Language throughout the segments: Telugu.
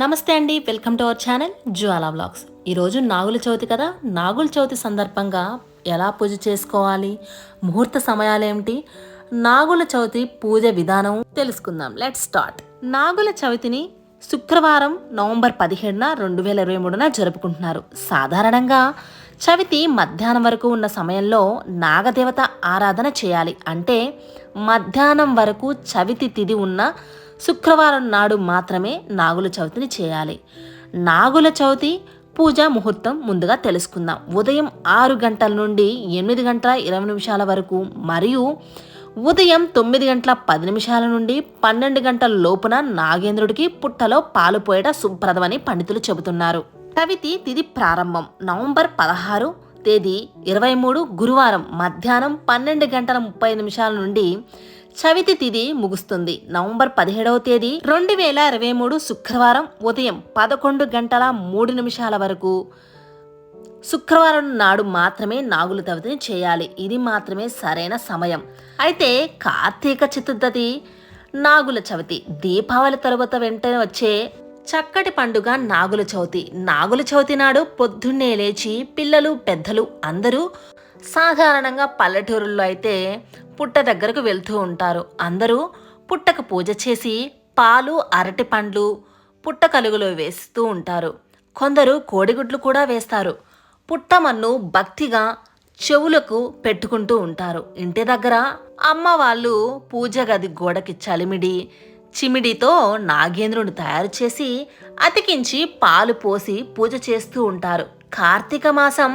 నమస్తే అండి, welcome to our channel Jwala vlogs. ఈరోజు నాగుల చవితి కదా. నాగుల చవితి సందర్భంగా ఎలా పూజ చేసుకోవాలి, ముహూర్త సమయాలేమిటి, నాగుల చవితి పూజ విధానం తెలుసుకుందాం. Let's start. నాగుల చవితిని శుక్రవారం నవంబర్ 17న 2023న జరుపుకుంటున్నారు. సాధారణంగా చవితి మధ్యాహ్నం వరకు ఉన్న సమయంలో నాగదేవత ఆరాధన చేయాలి. అంటే మధ్యాహ్నం వరకు చవితి తిథి ఉన్న శుక్రవారం నాడు మాత్రమే నాగుల చవితిని చేయాలి. నాగుల చవితి పూజ ముహూర్తం ముందుగా తెలుసుకుందాం. ఉదయం 6 గంటల నుండి 8 గంటల 20 నిమిషాల వరకు మరియు ఉదయం 9 గంటల 10 నిమిషాల నుండి 12 గంటల లోపున నాగేంద్రుడికి పుట్టలో పాలు పోయట శుభ్రదమని పండితులు చెబుతున్నారు. చవితి తిథి ప్రారంభం నవంబర్ 16 తేదీ 23 గురువారం మధ్యాహ్నం 12 గంటల 30 నిమిషాల నుండి చవితి తిథి ముగుస్తుంది. నవంబర్ 17వ తేదీ 2023 శుక్రవారం ఉదయం 11 గంటల 3 నిమిషాల వరకు శుక్రవారం నాడు మాత్రమే నాగుల చవితిని చేయాలి. ఇది మాత్రమే సరైన సమయం. అయితే కార్తీక చతుర్థి నాగుల చవితి దీపావళి తరువాత వెంటనే వచ్చే చక్కటి పండుగ నాగుల చవితి. నాగుల చవితి నాడు పొద్దున్నే లేచి పిల్లలు పెద్దలు అందరూ సాధారణంగా పల్లెటూరుల్లో అయితే పుట్ట దగ్గరకు వెళ్తూ ఉంటారు. అందరూ పుట్టకు పూజ చేసి పాలు అరటి పండ్లు పుట్ట కలుగులో వేస్తూ ఉంటారు. కొందరు కోడిగుడ్లు కూడా వేస్తారు. పుట్టమన్ను భక్తిగా చెవులకు పెట్టుకుంటూ ఉంటారు. ఇంటి దగ్గర అమ్మ వాళ్ళు పూజ గది గోడకి చిమిడితో నాగేంద్రుని తయారు చేసి అతికించి పాలు పోసి పూజ చేస్తూ ఉంటారు. కార్తీక మాసం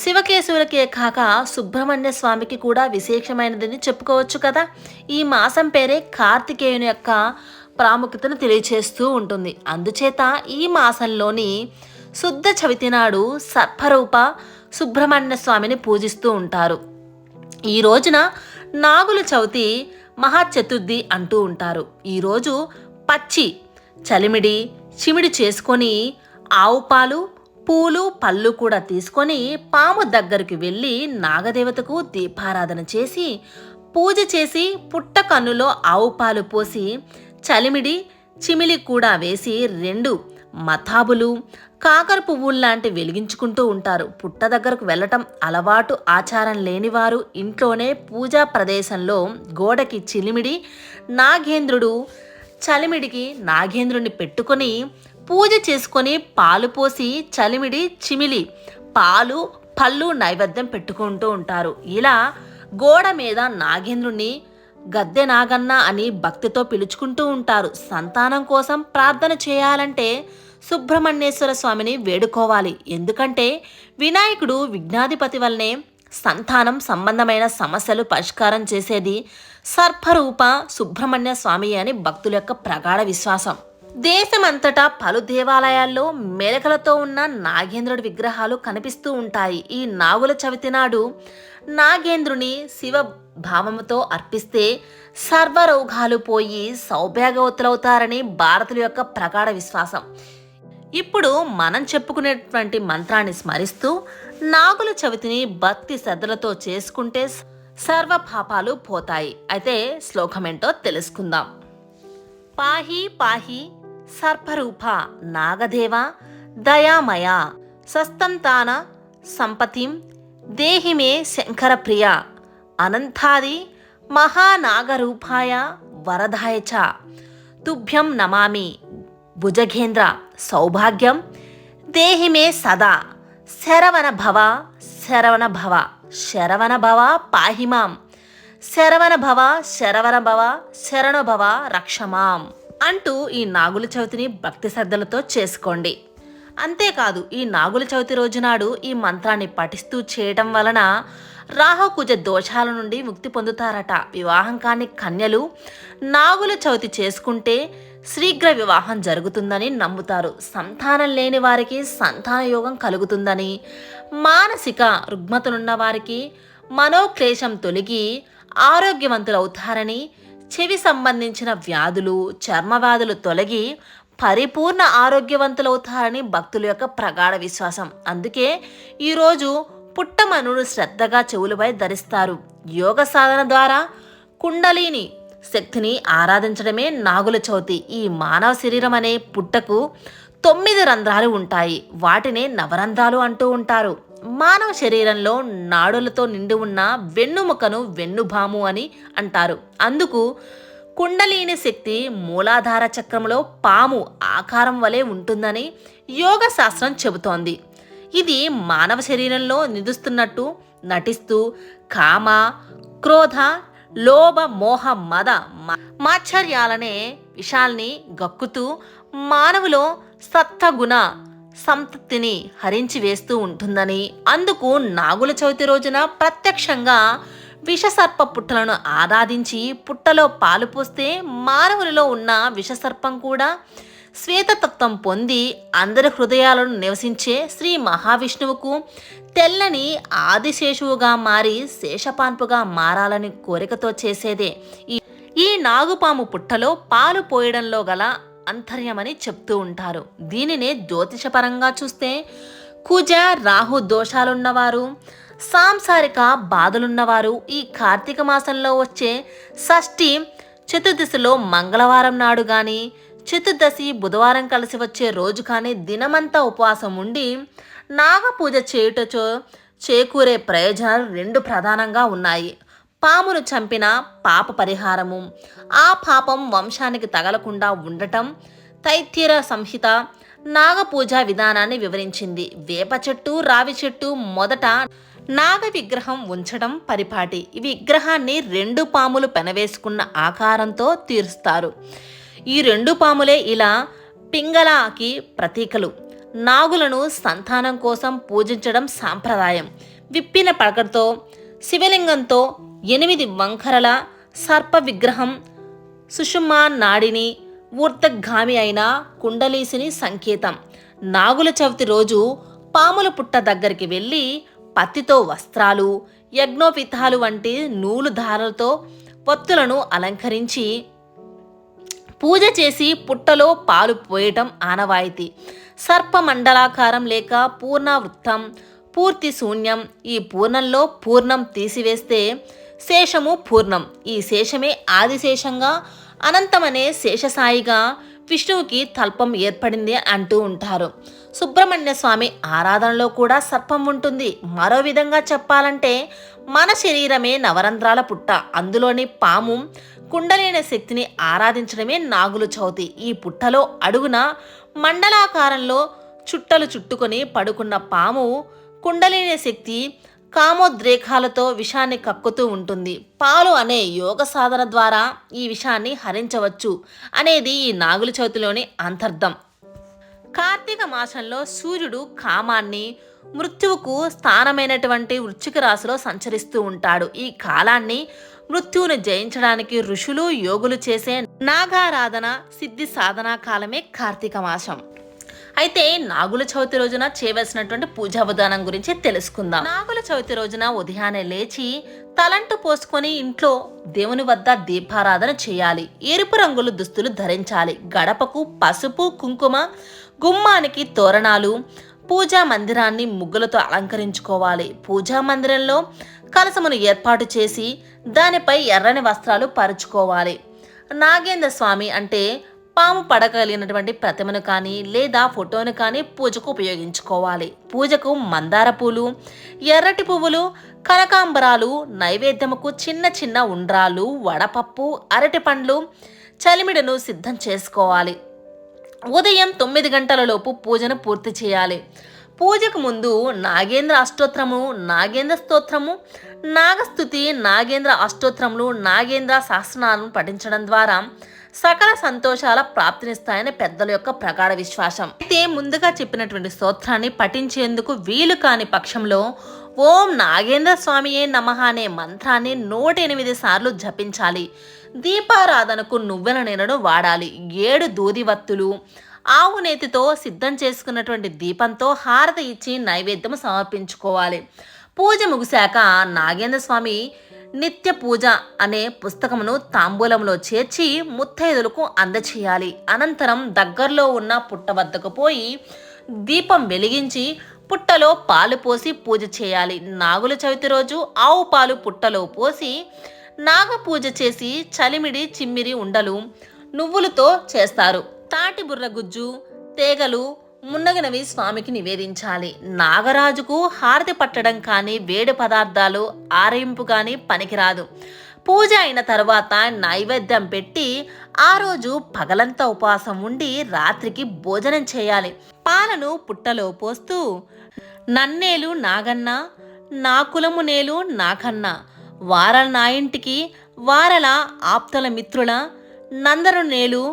శివకేశవులకే కాక సుబ్రహ్మణ్య స్వామికి కూడా విశేషమైనదని చెప్పుకోవచ్చు కదా. ఈ మాసం పేరే కార్తికేయుని యొక్క ప్రాముఖ్యతను తెలియచేస్తూ ఉంటుంది. అందుచేత ఈ మాసంలోని శుద్ధ చవితి నాడు సర్పరూప సుబ్రహ్మణ్య స్వామిని పూజిస్తూ ఉంటారు. ఈ రోజున నాగుల చవితి మహాచతుర్థి అంటూ ఉంటారు. ఈరోజు పచ్చి చిమిడి చేసుకొని ఆవు పాలు పూలు పళ్ళు కూడా తీసుకొని పాము దగ్గరికి వెళ్ళి నాగదేవతకు దీపారాధన చేసి పూజ చేసి పుట్ట కన్నులో ఆవు పాలు పోసి చిమిలి కూడా వేసి 2 మతాబులు కాకర పువ్వుల్లాంటి వెలిగించుకుంటూ ఉంటారు. పుట్ట దగ్గరకు వెళ్ళటం అలవాటు ఆచారం లేనివారు ఇంట్లోనే పూజా ప్రదేశంలో గోడకి చలిమిడికి నాగేంద్రుడిని పెట్టుకొని పూజ చేసుకొని పాలు పోసి చిమిలి పాలు పళ్ళు నైవేద్యం పెట్టుకుంటూ ఉంటారు. ఇలా గోడ మీద నాగేంద్రుడిని గద్దె నాగన్న అని భక్తితో పిలుచుకుంటూ ఉంటారు. సంతానం కోసం ప్రార్థన చేయాలంటే సుబ్రహ్మణ్యేశ్వర స్వామిని వేడుకోవాలి. ఎందుకంటే వినాయకుడు విఘ్నాధిపతి వల్లనే సంతానం సంబంధమైన సమస్యలు పరిష్కారం చేసేది సర్పరూప సుబ్రహ్మణ్య స్వామి అని భక్తుల యొక్క ప్రగాఢ విశ్వాసం. దేశమంతటా పలు దేవాలయాల్లో మెలకలతో ఉన్న నాగేంద్రుడి విగ్రహాలు కనిపిస్తూ ఉంటాయి. ఈ నాగుల చవితి నాడు నాగేంద్రుని శివ భావముతో అర్పిస్తే సర్వరోగాలు పోయి సౌభాగ్యవతులవుతారని భారతుల యొక్క ప్రగాఢ విశ్వాసం. ఇప్పుడు మనం చెప్పుకునేటువంటి మంత్రాన్ని స్మరిస్తూ నాగుల చవితిని భక్తి శ్రద్ధలతో చేసుకుంటే సర్వ పాపాలు పోతాయి. అయితే శ్లోకమేంటో తెలుసుకుందాం. పాహి పాహి సర్పరూప నాగదేవ దయామయ సస్తంతాన సంపతిం దేహిమే శంకర ప్రియ అనంతాది మహానాగరూపాయ వరదాయ చ తుభ్యం నమామి భుజగేంద్ర సౌభాగ్యం దేహిమే సదా శరవణ భవ పాహిమాం శరవణ భవ రక్షమాం అంటూ ఈ నాగుల చవితిని భక్తి శ్రద్ధలతో చేసుకోండి. అంతేకాదు ఈ నాగుల చవితి రోజు నాడు ఈ మంత్రాన్ని పఠిస్తూ చేయటం వలన రాహుకుజ దోషాల నుండి ముక్తి పొందుతారట. వివాహం కాని కన్యలు నాగుల చవితి చేసుకుంటే శీఘ్ర వివాహం జరుగుతుందని నమ్ముతారు. సంతానం లేని వారికి సంతాన యోగం కలుగుతుందని, మానసిక రుగ్మతలున్న వారికి మనోక్లేశం తొలగి ఆరోగ్యవంతులవుతారని, చెవి సంబంధించిన వ్యాధులు చర్మ వ్యాధులు తొలగి పరిపూర్ణ ఆరోగ్యవంతులవుతారని భక్తుల యొక్క ప్రగాఢ విశ్వాసం. అందుకే ఈరోజు పుట్టమన్నును శ్రద్ధగా చెవులపై ధరిస్తారు. యోగ సాధన ద్వారా కుండలిని శక్తిని ఆరాధించడమే నాగుల చవితి. ఈ మానవ శరీరం అనే పుట్టకు 9 రంధ్రాలు ఉంటాయి. వాటినే నవరంధ్రాలు అంటూ ఉంటారు. మానవ శరీరంలో నాడులతో నిండి ఉన్న వెన్నుముకను వెన్నుభాము అని అంటారు. అందుకు కుండలిని శక్తి మూలాధార చక్రంలో పాము ఆకారం వలె ఉంటుందని యోగ శాస్త్రం చెబుతోంది. ఇది మానవ శరీరంలో నిదుస్తున్నట్టు నటిస్తూ కామ, క్రోధ, లోభ, మోహ, మద మాత్సర్యాలనే విషాల్ని గక్కుతూ మానవులో సత్వగుణ సంతతిని హరించి వేస్తూ ఉంటుందని, అందుకు నాగుల చవితి రోజున ప్రత్యక్షంగా విషసర్ప పుట్టలను ఆరాధించి పుట్టలో పాలు పోస్తే మానవునిలో ఉన్న విషసర్పం కూడా శ్వేతతత్వం పొంది అందరి హృదయాలను నివసించే శ్రీ మహావిష్ణువుకు తెల్లని ఆదిశేషువుగా మారి శేషపాన్పుగా మారాలని కోరికతో చేసేదే ఈ నాగుపాము పుట్టలో పాలు పోయడంలో గల అంతర్యమని చెప్తూ ఉంటారు. దీనినే జ్యోతిషపరంగా చూస్తే కుజ రాహు దోషాలున్నవారు, సాంసారిక బాధలున్నవారు ఈ కార్తీక మాసంలో వచ్చే షష్ఠి చతుర్దశిలో మంగళవారం నాడు కానీ, చతుర్దశి బుధవారం కలిసి వచ్చే రోజు కానీ దినమంతా ఉపవాసం ఉండి నాగపూజ చేయుటచో చేకూరే ప్రయోజనాలు 2 ప్రధానంగా ఉన్నాయి. పామును చంపిన పాప పరిహారము, ఆ పాపం వంశానికి తగలకుండా ఉండటం. తైత్తిర సంహిత నాగపూజ విధానాన్ని వివరించింది. వేప చెట్టు, రావి చెట్టు మొదట నాగ విగ్రహం ఉంచడం పరిపాటి. ఈ విగ్రహాన్ని 2 పాములు పెనవేసుకున్న ఆకారంతో తీరుస్తారు. ఈ 2 పాములే ఇలా పింగళకి ప్రతీకలు. నాగులను సంతానం కోసం పూజించడం సాంప్రదాయం. విప్పిన పడకతో శివలింగంతో 8 వంకరల సర్ప విగ్రహం సుషుమా నాడిని ఊర్ధగామి అయిన కుండలీసిని సంకేతం. నాగుల చవితి రోజు పాముల పుట్ట దగ్గరికి వెళ్ళి పత్తితో వస్త్రాలు, యజ్ఞోపితాలు వంటి నూలు దారాలతో పొత్తులను అలంకరించి పూజ చేసి పుట్టలో పాలు పోయటం ఆనవాయితీ. సర్పమండలాకారం లేక పూర్ణవృత్తం, పూర్తి శూన్యం. ఈ పూర్ణంలో పూర్ణం తీసివేస్తే శేషము పూర్ణం. ఈ శేషమే ఆదిశేషంగా, అనంతమనే శేషసాయిగా విష్ణువుకి తల్పం ఏర్పడింది అంటూ ఉంటారు. సుబ్రహ్మణ్య స్వామి ఆరాధనలో కూడా సర్పం ఉంటుంది. మరో విధంగా చెప్పాలంటే మన శరీరమే నవరంధ్రాల పుట్ట. అందులోని పాము కుండలిని శక్తిని ఆరాధించడమే నాగుల చవితి. ఈ పుట్టలో అడుగున మండలాకారంలో చుట్టలు చుట్టుకొని పడుకున్న పాము కుండలిని శక్తి కామోద్రేకాలతో విషాన్ని కక్కుతూ ఉంటుంది. పాలు అనే యోగ సాధన ద్వారా ఈ విషాన్ని హరించవచ్చు అనేది ఈ నాగుల చవితిలోని అంతర్థం. కార్తీక మాసంలో సూర్యుడు కామాన్ని, మృత్యువుకు స్థానమైనటువంటి వృశ్చిక రాశిలో సంచరిస్తూ ఉంటాడు. ఈ కాలాన్ని మృత్యువును జయించడానికి ఋషులు, యోగులు చేసే నాగారాధన, సిద్ధి సాధనా కాలమే కార్తీక మాసం. అయితే నాగుల చవితి రోజున చేయవలసినటువంటి పూజా విధానం గురించి తెలుసుకుందాం. నాగుల చవితి రోజున ఉదయాన్నే లేచి తలంటు పోసుకొని ఇంట్లో దేవుని వద్ద దీపారాధన చేయాలి. ఎరుపు రంగుల దుస్తులు ధరించాలి. గడపకు పసుపు, కుంకుమ, గుమ్మానికి తోరణాలు, పూజా మందిరాన్ని ముగ్గులతో అలంకరించుకోవాలి. పూజా మందిరంలో కలసమును ఏర్పాటు చేసి దానిపై ఎర్రని వస్త్రాలు పరుచుకోవాలి. నాగేంద్ర స్వామి అంటే పాము పడగలిగినటువంటి ప్రతిమను కానీ లేదా ఫోటోను కానీ పూజకు ఉపయోగించుకోవాలి. పూజకు మందార పూలు, ఎర్రటి పువ్వులు, కనకాంబరాలు, నైవేద్యముకు చిన్న చిన్న ఉండ్రాలు, వడపప్పు, అరటి పండ్లు, చలిమిడను సిద్ధం చేసుకోవాలి. ఉదయం 9 గంటల లోపు పూజను పూర్తి చేయాలి. పూజకు ముందు నాగేంద్ర అష్టోత్తరము, నాగేంద్ర స్తోత్రము, నాగస్తుతి, నాగేంద్ర అష్టోత్తరములు, నాగేంద్ర సహస్రనామం పఠించడం ద్వారా సకల సంతోషాల ప్రాప్తినిస్తాయని పెద్దల యొక్క ప్రగాఢ విశ్వాసం. అయితే ముందుగా చెప్పినటువంటి స్తోత్రాన్ని పఠించేందుకు వీలు కాని పక్షంలో ఓం నాగేంద్ర స్వామియే నమః అనే మంత్రాన్ని 108 సార్లు జపించాలి. దీపారాధనకు నువ్వుల నీడను వాడాలి. 7 దూదివత్తులు, ఆవు నేతితో సిద్ధం చేసుకున్నటువంటి దీపంతో హారతి ఇచ్చి నైవేద్యం సమర్పించుకోవాలి. పూజ ముగిశాక నాగేంద్ర స్వామి నిత్య పూజ అనే పుస్తకమును తాంబూలంలో చేర్చి ముత్తైదులకు అందచేయాలి. అనంతరం దగ్గరలో ఉన్న పుట్ట వద్దకు పోయి దీపం వెలిగించి పుట్టలో పాలు పోసి పూజ చేయాలి. నాగుల చవితి రోజు ఆవు పాలు పుట్టలో పోసి నాగ పూజ చేసి చలిమిడి చిమ్మిరి ఉండలు నువ్వులతో చేస్తారు. తాటి బుర్ర గుజ్జు, తేగలు మున్నగినవి స్వామికి నివేదించాలి. నాగరాజుకు హారతి పట్టడం కానీ వేడి పదార్థాలు ఆరయింపు కానీ పనికిరాదు. పూజ అయిన తర్వాత నైవేద్యం పెట్టి ఆ రోజు పగలంతా ఉపవాసం ఉండి రాత్రికి భోజనం చేయాలి. పాలను పుట్టలో పోస్తూ నన్నేలు నాగన్న, నా కులము నేలు నాకన్న, వారల నా ఇంటికి వారల ఆప్తల మిత్రుల, నందరు నేలు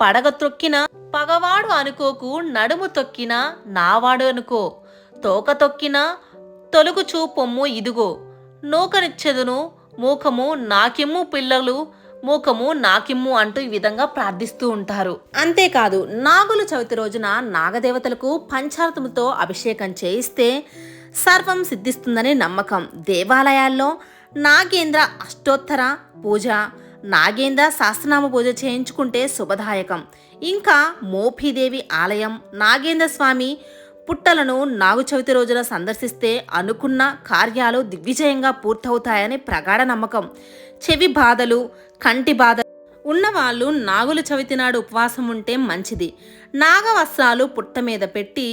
పడగ త్రొక్కిన పగవాడు అనుకోకు, నడుము తొక్కిన నావాడు అనుకో, తోక తొక్కిన తొలుగు చూపొమ్ము ఇదిగో, నూకనిచ్చెదును మూకము నాకిమ్ము పిల్లలు మూకము నాకిమ్ము అంటూ ఈ విధంగా ప్రార్థిస్తూ ఉంటారు. అంతేకాదు నాగుల చవితి రోజున నాగదేవతలకు పంచామృతంతో అభిషేకం చేయిస్తే సర్వం సిద్ధిస్తుందని నమ్మకం. దేవాలయాల్లో నాగేంద్ర అష్టోత్తర పూజ, నాగేంద్ర సహస్రనామ పూజ చేయించుకుంటే శుభదాయకం. ఇంకా మోఫీదేవి ఆలయం, నాగేంద్ర స్వామి పుట్టలను నాగు చవితి రోజున సందర్శిస్తే అనుకున్న కార్యాలు దిగ్విజయంగా పూర్తవుతాయని ప్రగాఢ నమ్మకం. చెవి బాధలు, కంటి బాధ ఉన్నవాళ్ళు నాగుల చవితి నాడు ఉపవాసం ఉంటే మంచిది. నాగవస్త్రాలు పుట్ట మీద పెట్టి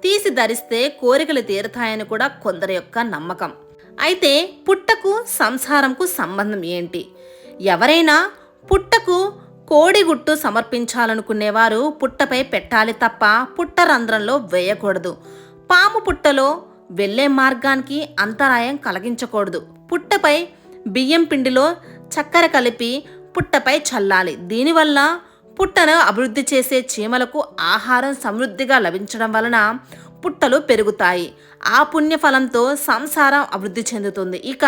తీసి ధరిస్తే కోరికలు తీరుతాయని కూడా కొందరి యొక్క నమ్మకం. అయితే పుట్టకు సంసారంకు సంబంధం ఏంటి? ఎవరైనా పుట్టకు కోడిగుట్టు సమర్పించాలనుకునేవారు పుట్టపై పెట్టాలి తప్ప పుట్ట రంధ్రంలో వేయకూడదు. పాము పుట్టలో వెళ్ళే మార్గానికి అంతరాయం కలిగించకూడదు. పుట్టపై బియ్యం పిండిలో చక్కెర కలిపి పుట్టపై చల్లాలి. దీనివల్ల పుట్టను అభివృద్ధి చేసే చీమలకు ఆహారం సమృద్ధిగా లభించడం వలన పుట్టలు పెరుగుతాయి. ఆ పుణ్యఫలంతో సంసారం అభివృద్ధి చెందుతుంది. ఇక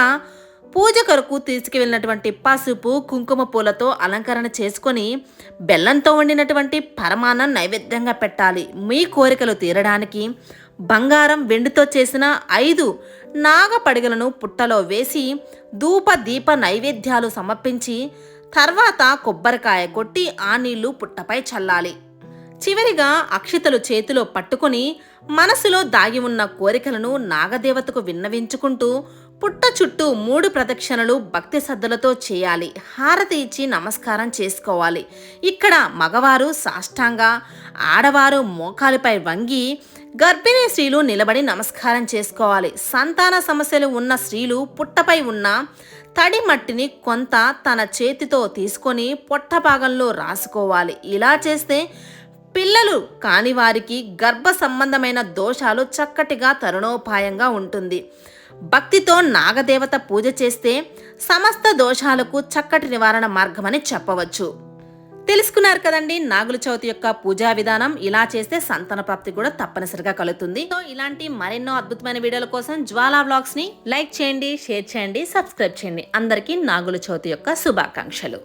పూజ కొరకు తీసుకువెళ్ళినటువంటి పసుపు కుంకుమ పూలతో అలంకరణ చేసుకొని బెల్లంతో వండినటువంటి పరమాన్నం నైవేద్యంగా పెట్టాలి. మీ కోరికలు తీరడానికి బంగారం వెండితో చేసిన 5 నాగ పడిగలను పుట్టలో వేసి ధూప దీప నైవేద్యాలు సమర్పించి తర్వాత కొబ్బరికాయ కొట్టి ఆ నీళ్లు పుట్టపై చల్లాలి. చివరిగా అక్షితలు చేతిలో పట్టుకొని మనసులో దాగి ఉన్న కోరికలను నాగదేవతకు విన్నవించుకుంటూ పుట్ట చుట్టూ 3 ప్రదక్షిణలు భక్తి శ్రద్ధలతో చేయాలి. హారతి ఇచ్చి నమస్కారం చేసుకోవాలి. ఇక్కడ మగవారు సాష్టాంగ, ఆడవారు మోకాలిపై వంగి, గర్భిణీ స్త్రీలు నిలబడి నమస్కారం చేసుకోవాలి. సంతాన సమస్యలు ఉన్న స్త్రీలు పుట్టపై ఉన్న తడి మట్టిని కొంత తన చేతితో తీసుకొని పొట్ట భాగంలో రాసుకోవాలి. ఇలా చేస్తే పిల్లలు కాని వారికి గర్భ సంబంధమైన దోషాలు చక్కటిగా తరుణోపాయంగా ఉంటుంది. భక్తితో నాగదేవత పూజ చేస్తే సమస్త దోషాలకు చక్కటి నివారణ మార్గమని చెప్పవచ్చు. తెలుసుకున్నారు కదండి నాగుల చవితి యొక్క పూజా విధానం. ఇలా చేస్తే సంతాన ప్రాప్తి కూడా తప్పనిసరిగా కలుగుతుంది. సో ఇలాంటి మరెన్నో అద్భుతమైన వీడియోల కోసం జ్వాలా వ్లాగ్స్ ని లైక్ చేయండి, షేర్ చేయండి, సబ్స్క్రైబ్ చేయండి. అందరికీ నాగుల చవితి యొక్క శుభాకాంక్షలు.